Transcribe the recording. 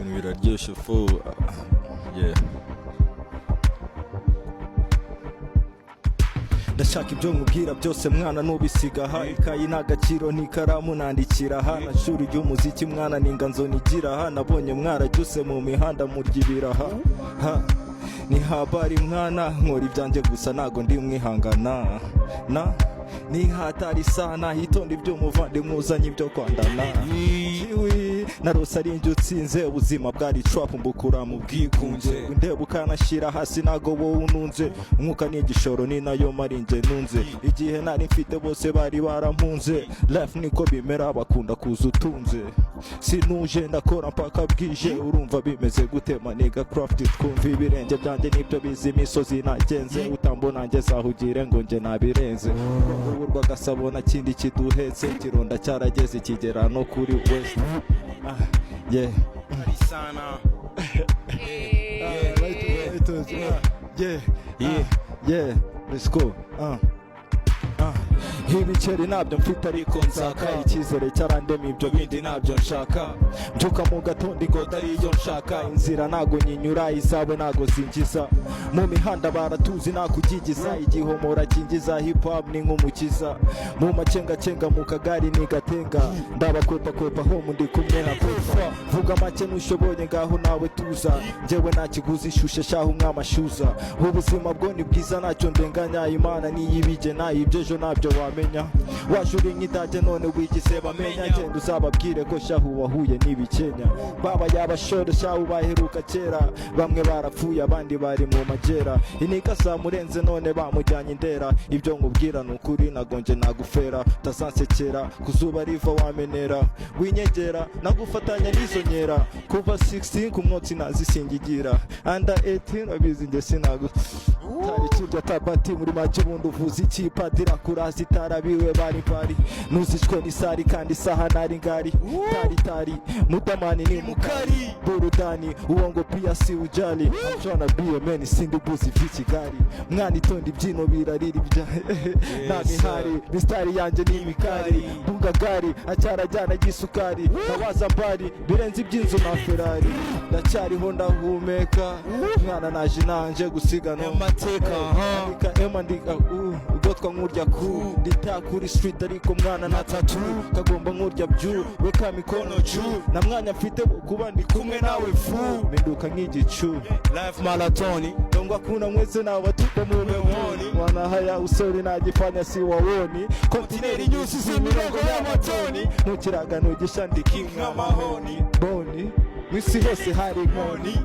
biraryoshye fu yeah. Ndashaka ibyo nkubwira byose mwana nubisiga aha, ikayi n'agaciro n'ikaramu nandikira aha, na shuri ry'umuziki mwana n'inganzo nigira aha, nabonye mwarajyuse mu mihanda murya ibiraha ha ni habari mwana, nkora ibyanjye gusa nago ndi mwihangana na nihatari sana, hitonda ibyo muvandimwe uzanye ibyo kwandana narose ari njye utsinze, ubuzima bwari trap mbukura mu bwikunze, ndeba ukanashyira hasi nago wowe ununze, umwuka n'igishoro ni nayo marinjye nunze, igihe nari mfite bose bari barampunze, life niko bimera bakunda kuza utunze, sinuje ndakora mpaka bwije, urumva bimeze gute maniga craft, twumva ibirenge byanjye nibyo bizi imisozi nagenze, utambona ngeze aho ugire ngo nge nabirenze, urwa gasabo na kindi kiduhetse, kironda cyarageze kigera no kuri west yeah yeah let's go ibiceri nabyo mfite ariko nsaka, icyizere cyarandema ibyo bindi nabyo nshaka, mbyuka mu gatondo ingoda ariyo nshaka, inzira nago nyinyura izawe nago zinjiza, mu mihanda baratuzi nakugigiza, igihomora kingiza, hip hop ni nk'umukiza, mu macengacenga mu kagari nigatenga, ndabakwepa home ndi kumwe na kofa, vuga make nushoboye ngaho nawe tuza, njyewe nta kiguzi ishushe shaho umwamashyuza, ubuzima bwo ni bwiza ntacyo ndenganya, imana niyibige nayibyo ejo nabyo wamenya, wajuri nk'idage none wigize bamenya, genda uzababwire ko shahu wahuye n'ibikenya, baba yabashore shahu baheruka kera, bamwe barapfuye abandi bari mu magera, inika zamurenze none bamujyanye indera, ibyo nkubwira ni ukuri nagonje nagufera, utazansekera ku zuba riva wamenera, winyegera nagufatanya n'izo nkera, kuva 16 ku mwotsi nazisingigira, under 18 abizi nge sinagu tari kirya tabati muri make ubundi uvuza iki, padira kurazi itarabiwe bari nuzishwe n'isari kandi isaha nari ngari, tari mutamani ni mukari, burudani uwo ngo pia si ujali, I'm tryna be a man sindi buzi vy'Ikigali, mwana itonda ibyino birarira ibya nta mihari, mistari yanje ni imikari, bugagari acyarajyana gisukari, nawaza mbari birenze iby'inzu na Ferrari, ndacyariho ndahumeka, mwana naje nanje gusigana amateka, andika ema ndika ugotwa nkurya ku, ndita kuri street ariko mwana na tattoo, kagomba nkurya byu weka mikono juu, na mwanya mfite kuba ndi kumwe nawe fu, minduka nk'igicu life marathoni, ndongwa kuna mwese na watupa mu memoni, wana haya usori najifanya si wawoni, kontineri nyusi z'imirongo y'amatoni, ntukiraga ntugisha ndi king nk'amahoni, boni mwisi hose hari inkoni.